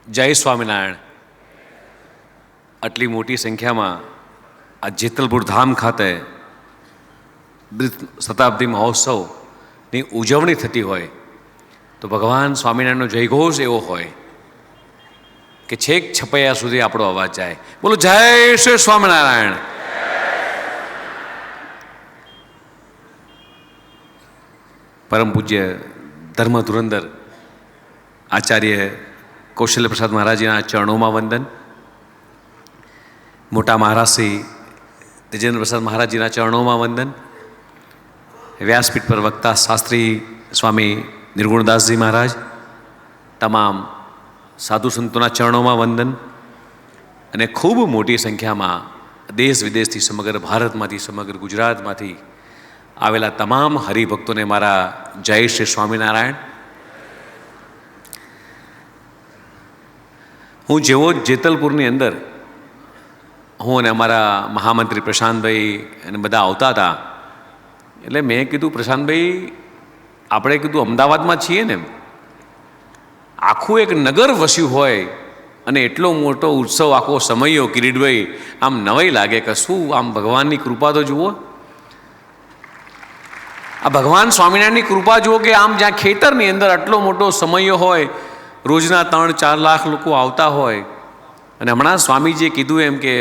જય સ્વામિનારાયણ. આટલી મોટી સંખ્યામાં આ જેતલપુર ધામ ખાતે શતાબ્દી મહોત્સવની ઉજવણી થતી હોય તો ભગવાન સ્વામિનારાયણનો જયઘોષ એવો હોય કે છેક છપૈયા સુધી આપણો અવાજ જાય. બોલો જય શ્રી સ્વામિનારાયણ. પરમ પૂજ્ય ધર્મ ધુરંધર આચાર્ય કૌશલ્ય પ્રસાદ મહારાજના ચરણોમાં વંદન. મોટા મહારાજ શ્રી તેજેન્દ્ર પ્રસાદ મહારાજજીના ચરણોમાં વંદન. વ્યાસપીઠ પર વક્તા શાસ્ત્રી સ્વામી નિર્ગુણદાસજી મહારાજ, તમામ સાધુ સંતોના ચરણોમાં વંદન. અને ખૂબ મોટી સંખ્યામાં દેશ વિદેશથી, સમગ્ર ભારતમાંથી, સમગ્ર ગુજરાતમાંથી આવેલા તમામ હરિભક્તોને મારા જય શ્રી સ્વામિનારાયણ. હું જેવો જેતલપુરની અંદર હું અને અમારા મહામંત્રી પ્રશાંતભાઈ અને બધા આવતા હતા, એટલે મેં કીધું, પ્રશાંતભાઈ આપણે કીધું અમદાવાદમાં છીએ ને, આખું એક નગર વસ્યું હોય અને એટલો મોટો ઉત્સવ, આખો સમયો, કિરીટભાઈ આમ નવાઈ લાગે કે શું આમ ભગવાનની કૃપા તો જુઓ. આ ભગવાન સ્વામિનારાયણની કૃપા જુઓ કે આમ જ્યાં ખેતરની અંદર આટલો મોટો સમયો હોય, રોજના 3-4 લાખ લોકો આવતા હોય. અને હમણાં સ્વામીજીએ કીધું એમ કે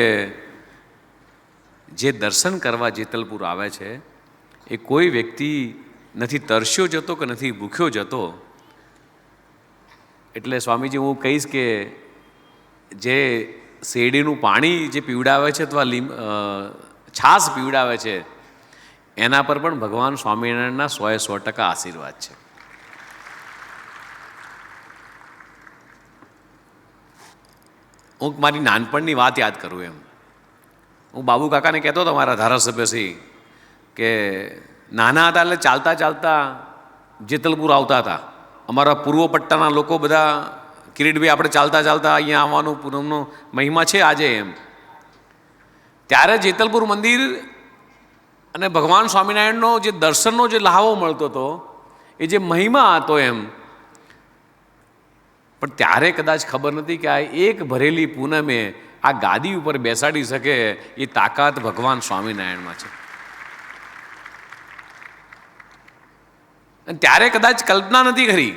જે દર્શન કરવા જેતલપુર આવે છે એ કોઈ વ્યક્તિ નથી તરસ્યો જતો કે નથી ભૂખ્યો જતો. એટલે સ્વામીજી હું કહીશ કે જે શેરડીનું પાણી જે પીવડાવે છે અથવા છાશ પીવડાવે છે એના પર પણ ભગવાન સ્વામિનારાયણના 100% આશીર્વાદ છે. હું મારી નાનપણની વાત યાદ કરું એમ, હું બાબુ કાકાને કહેતો હતો, મારા ધારાસભ્યશ્રી, કે નાના હતા એટલે ચાલતા ચાલતા જેતલપુર આવતા હતા. અમારા પૂર્વ પટ્ટાના લોકો બધા, કિરીટભાઈ આપણે ચાલતા ચાલતા અહીંયા આવવાનું પૂનમનો મહિમા છે આજે એમ. ત્યારે જેતલપુર મંદિર અને ભગવાન સ્વામિનારાયણનો જે દર્શનનો જે લહાવો મળતો હતો, એ જે મહિમા હતો એમ, પણ ત્યારે કદાચ ખબર નથી કે આ એક ભરેલી પૂનમે આ ગાદી ઉપર બેસાડી શકે એ તાકાત ભગવાન સ્વામિનારાયણમાં છે. અને ત્યારે કદાચ કલ્પના નથી કરી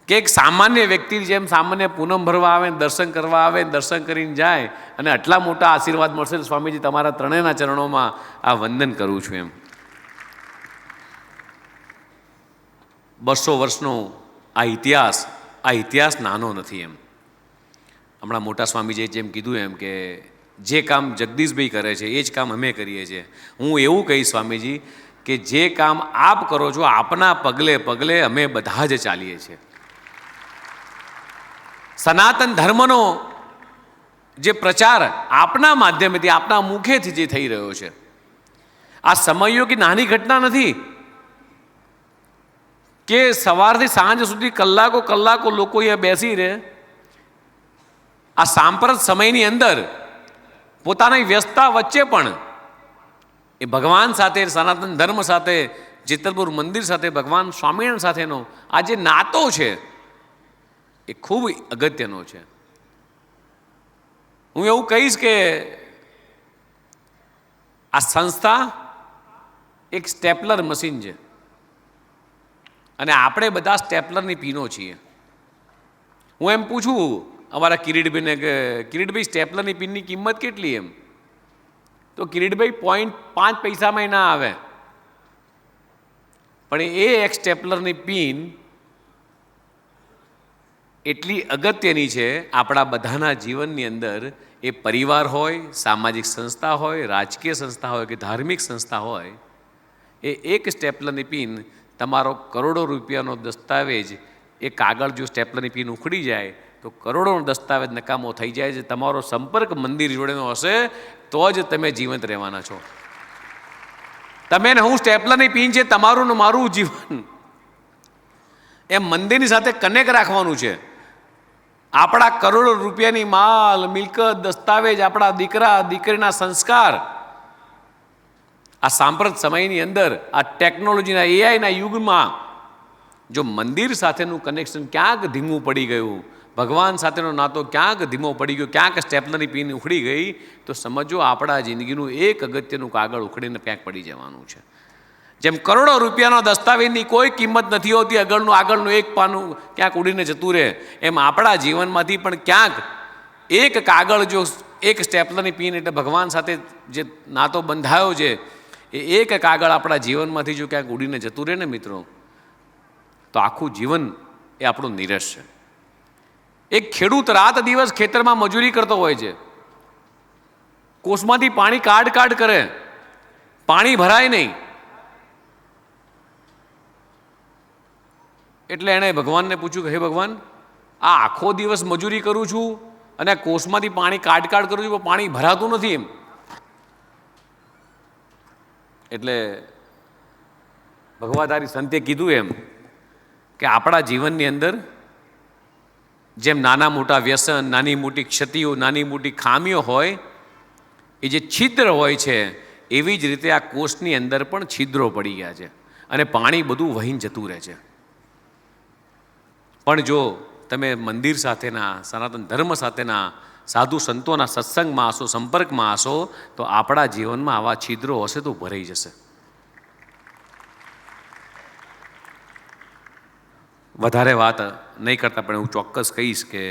કે એક સામાન્ય વ્યક્તિ જેમ સામાન્ય પૂનમ ભરવા આવે, દર્શન કરવા આવે, દર્શન કરીને જાય અને આટલા મોટા આશીર્વાદ મળશે. સ્વામીજી તમારા ત્રણેયના ચરણોમાં આ વંદન કરું છું એમ. 200 વર્ષનો આ ઇતિહાસ નાનો નથી એમ. હમણાં મોટા સ્વામીજીએ જેમ કીધું એમ કે જે કામ જગદીશભાઈ કરે છે એ જ કામ અમે કરીએ છીએ. હું એવું કહીશ સ્વામીજી કે જે કામ આપ કરો છો, આપના પગલે પગલે અમે બધા જ ચાલીએ છીએ. સનાતન ધર્મનો જે પ્રચાર આપના માધ્યમેથી, આપના મુખેથી જે થઈ રહ્યો છે, આ સમયો કે નાની ઘટના નથી કે સવારથી સાંજ સુધી કલાકો લોકો અહીંયા બેસી રહે. આ સાંપ્રત સમયની અંદર પોતાની વ્યસ્તતા વચ્ચે પણ એ ભગવાન સાથે, સનાતન ધર્મ સાથે, જેતલપુર મંદિર સાથે, ભગવાન સ્વામિનારાયણ સાથેનો આ જે નાતો છે એ ખૂબ અગત્યનો છે. હું એવું કહીશ કે આ સંસ્થા એક સ્ટેપલર મશીન છે અને આપણે બધા સ્ટેપલરની પીનો છીએ. હું એમ પૂછું અમારા કિરીટભાઈને કે કિરીટભાઈ સ્ટેપલરની પિનની કિંમત કેટલી એમ, તો કિરીટભાઈ 0.5 પૈસામાં ના આવે. પણ એ એક સ્ટેપલરની પિન એટલી અગત્યની છે આપણા બધાના જીવનની અંદર. એ પરિવાર હોય, સામાજિક સંસ્થા હોય, રાજકીય સંસ્થા હોય કે ધાર્મિક સંસ્થા હોય, એ એક સ્ટેપલરની પિન તમારો કરોડો રૂપિયાનો દસ્તાવેજ, એ કાગળ જો સ્ટેપલરની પિન ઉખડી જાય તો કરોડોનો દસ્તાવેજ નકામો થઈ જાય છે. તમારો સંપર્ક મંદિર જોડેનો હશે તો જ તમે જીવંત રહેવાના છો. તમે ને હું સ્ટેપલરની પિન છે, તમારું ને મારું જીવન એમ મંદિરની સાથે કનેક્ટ રાખવાનું છે. આપણા કરોડો રૂપિયાની માલ, મિલકત, દસ્તાવેજ, આપણા દીકરા દીકરીના સંસ્કાર, આ સાંપ્રત સમયની અંદર, આ ટેકનોલોજીના, એઆઈના યુગમાં જો મંદિર સાથેનું કનેક્શન ક્યાંક ધીમું પડી ગયું ભગવાન સાથેનો નાતો ક્યાંક ધીમો પડી ગયો, ક્યાંક સ્ટેપલરની પિન ઉખડી ગઈ, તો સમજો આપણા જિંદગીનું એક અગત્યનું કાગળ ઉખડીને ક્યાંક પડી જવાનું છે. જેમ કરોડો રૂપિયાના દસ્તાવેજની કોઈ કિંમત નથી હોતી, આગળનું એક પાનું ક્યાંક ઉડીને જતું રહે, એમ આપણા જીવનમાંથી પણ ક્યાંક એક કાગળ, જો એક સ્ટેપલરની પિન એટલે ભગવાન સાથે જે નાતો બંધાયો છે, એ એક કાગળ આપણા જીવનમાંથી જો ક્યાંક ઉડીને જતું રહે ને મિત્રો, તો આખું જીવન એ આપણું નિરસ છે. એક ખેડૂત રાત દિવસ ખેતરમાં મજૂરી કરતો હોય છે, કોસમાંથી પાણી કાઢ કરે, પાણી ભરાય નહીં, એટલે એણે ભગવાનને પૂછ્યું કે હે ભગવાન, આ આખો દિવસ મજૂરી કરું છું અને આ કોસમાંથી પાણી કાઢ કરું છું, પણ પાણી ભરાતું નથી એમ. એટલે ભગવાધારી સંતે કીધું એમ કે આપણા જીવનની અંદર જેમ નાના મોટા વ્યસન, નાની મોટી ક્ષતિઓ, નાની મોટી ખામીઓ હોય, એ જે છિદ્ર હોય છે, એવી જ રીતે આ કોષની અંદર પણ છિદ્રો પડી ગયા છે અને પાણી બધું વહીને જતું રહે છે. પણ જો તમે મંદિર સાથેના, સનાતન ધર્મ સાથેના, સાધુ સંતોના સત્સંગમાં હશો, સંપર્કમાં હશો, તો આપણા જીવનમાં આવા છિદ્રો હશે તો ભરાઈ જશે. વધારે વાત નહીં કરતા પણ હું ચોક્કસ કહીશ કે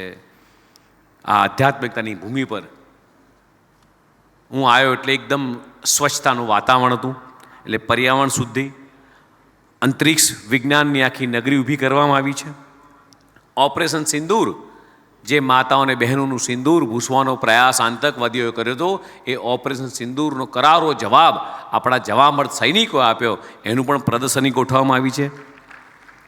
આ આધ્યાત્મિકતાની ભૂમિ પર હું આવ્યો એટલે એકદમ સ્વચ્છતાનું વાતાવરણ હતું, એટલે પર્યાવરણ શુદ્ધિ, અંતરિક્ષ વિજ્ઞાનની આખી નગરી ઊભી કરવામાં આવી છે. ઓપરેશન સિંદૂર, જે માતાઓને બહેનોનું સિંદૂર ભૂસવાનો પ્રયાસ આતંકવાદીઓએ કર્યો હતો, એ ઓપરેશન સિંદૂરનો કરારો જવાબ આપણા જવામર્દ સૈનિકોએ આપ્યો, એનું પણ પ્રદર્શની ગોઠવવામાં આવી છે.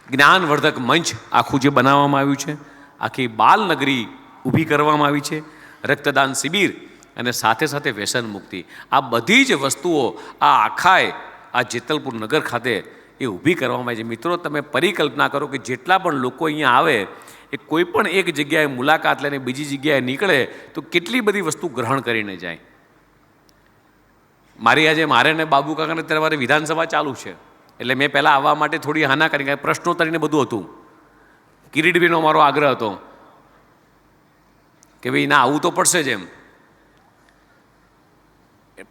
જ્ઞાનવર્ધક મંચ આખું જે બનાવવામાં આવ્યું છે, આખી બાલનગરી ઊભી કરવામાં આવી છે, રક્તદાન શિબિર અને સાથે સાથે વ્યસન મુક્તિ, આ બધી જ વસ્તુઓ આ જેતલપુર નગર ખાતે એ ઊભી કરવામાં આવી છે. મિત્રો, તમે પરિકલ્પના કરો કે જેટલા પણ લોકો અહીંયા આવે એ કોઈ પણ એક જગ્યાએ મુલાકાત લઈને બીજી જગ્યાએ નીકળે તો કેટલી બધી વસ્તુ ગ્રહણ કરીને જાય. મારે ને બાબુ કાકાને ત્યારે મારે વિધાનસભા ચાલુ છે, એટલે મેં પહેલાં આવવા માટે થોડી હાના કરી, પ્રશ્નોત્તરીને બધું હતું. કિરીટભાઈનો મારો આગ્રહ હતો કે ભાઈ ના આવવું તો પડશે જ એમ,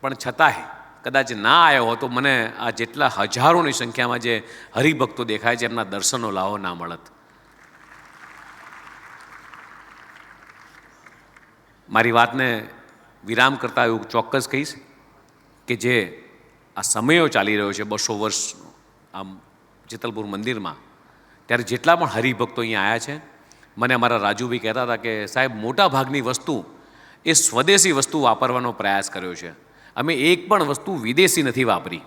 પણ છતાંય કદાચ ના આવ્યો હોય તો મને આ જેટલા હજારોની સંખ્યામાં જે હરિભક્તો દેખાય છે એમના દર્શનનો લાવો ના મળત. મારી વાતને વિરામ કરતાં એવું ચોક્કસ કહીશ કે જે આ સમયો ચાલી રહ્યો છે 200 વર્ષનો આમ જેતલપુર મંદિરમાં, ત્યારે જેટલા પણ હરિભક્તો અહીંયા આવ્યા છે, મને અમારા રાજુભાઈ કહેતા હતા કે સાહેબ, મોટા ભાગની વસ્તુ એ સ્વદેશી વસ્તુ વાપરવાનો પ્રયાસ કર્યો છે, અમે એક પણ વસ્તુ વિદેશી નથી વાપરી.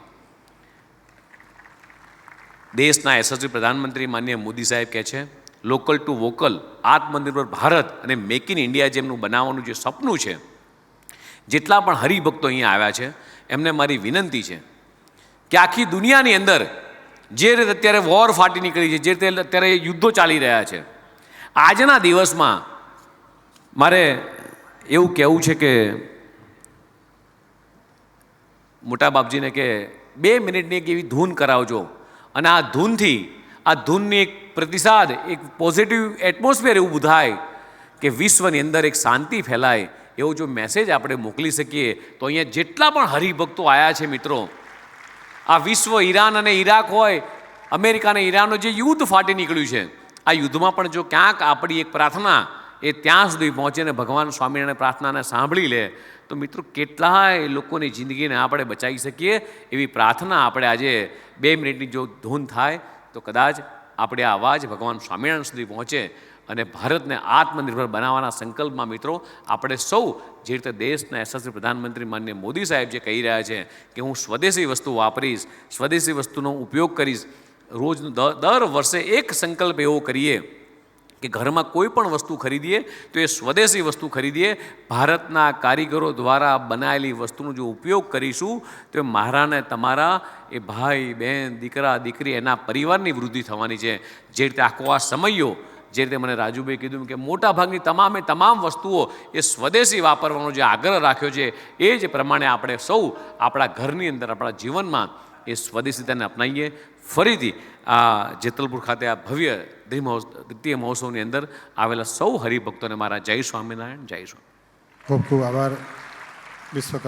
દેશના યશસ્વી પ્રધાનમંત્રી માનનીય મોદી સાહેબ કહે છે લોકલ ટુ વોકલ, આત્મનિર્ભર ભારત અને મેક ઇન ઇન્ડિયા જેમનું બનાવવાનું જે સપનું છે, જેટલા પણ હરિભક્તો અહીંયા આવ્યા છે એમને મારી વિનંતી છે કે આખી દુનિયાની અંદર જે રીતે અત્યારે વોર ફાટી નીકળી છે, જે રીતે અત્યારે યુદ્ધો ચાલી રહ્યા છે, આજના દિવસમાં મારે એવું કહેવું છે કે મોટા બાપજીને કે 2 મિનિટની એક એવી ધૂન કરાવજો, અને આ ધૂનની એક પ્રતિસાદ, એક પોઝિટિવ એટમોસ્ફિયર એવું થાય કે વિશ્વની અંદર એક શાંતિ ફેલાય, એવો જો મેસેજ આપણે મોકલી શકીએ તો અહીંયા જેટલા પણ હરિભક્તો આવ્યા છે મિત્રો, આ વિશ્વ, ઈરાન અને ઈરાક હોય, અમેરિકા અને ઈરાનનું જે યુદ્ધ ફાટી નીકળ્યું છે, આ યુદ્ધમાં પણ જો ક્યાંક આપણી એક પ્રાર્થના એ ત્યાં સુધી પહોંચે ને ભગવાન સ્વામિનારાયણ પ્રાર્થનાને સાંભળી લે, તો મિત્રો કેટલાય લોકોની જિંદગીને આપણે બચાવી શકીએ. એવી પ્રાર્થના આપણે આજે 2 મિનિટની જો ધૂન થાય તો કદાચ આપણે આ અવાજ ભગવાન સ્વામિનારાયણ સુધી પહોંચે અને ભારતને આત્મનિર્ભર બનાવવાના સંકલ્પમાં મિત્રો આપણે સૌ, જે રીતે દેશના યશસ્વી પ્રધાનમંત્રી માનનીય મોદી સાહેબ જે કહી રહ્યા છે કે હું સ્વદેશી વસ્તુ વાપરીશ, સ્વદેશી વસ્તુનો ઉપયોગ કરીશ, રોજ દર વર્ષે એક સંકલ્પ એવો કરીએ કે ઘરમાં કોઈ પણ વસ્તુ ખરીદીએ તો એ સ્વદેશી વસ્તુ ખરીદીએ, ભારતના કારીગરો દ્વારા બનાવેલી વસ્તુનો જો ઉપયોગ કરીશું તો એ મારા ને તમારા, એ ભાઈ બહેન, દીકરા દીકરી, એના પરિવારની વૃદ્ધિ થવાની છે. જે રીતે આખો આ સમયો, જે રીતે મને રાજુભાઈ કીધું કે મોટાભાગની તમામ વસ્તુઓ એ સ્વદેશી વાપરવાનો જે આગ્રહ રાખ્યો છે, એ જ પ્રમાણે આપણે સૌ આપણા ઘરની અંદર, આપણા જીવનમાં એ સ્વદેશીતાને અપનાવીએ. ફરીથી આ જેતલપુર ખાતે આ ભવ્ય દ્વિતીય મહોત્સવની અંદર આવેલા સૌ હરિભક્તોને મારા જય સ્વામિનારાયણ, જય સ્વામી. ખૂબ ખૂબ આભાર વિશ્વકર્મા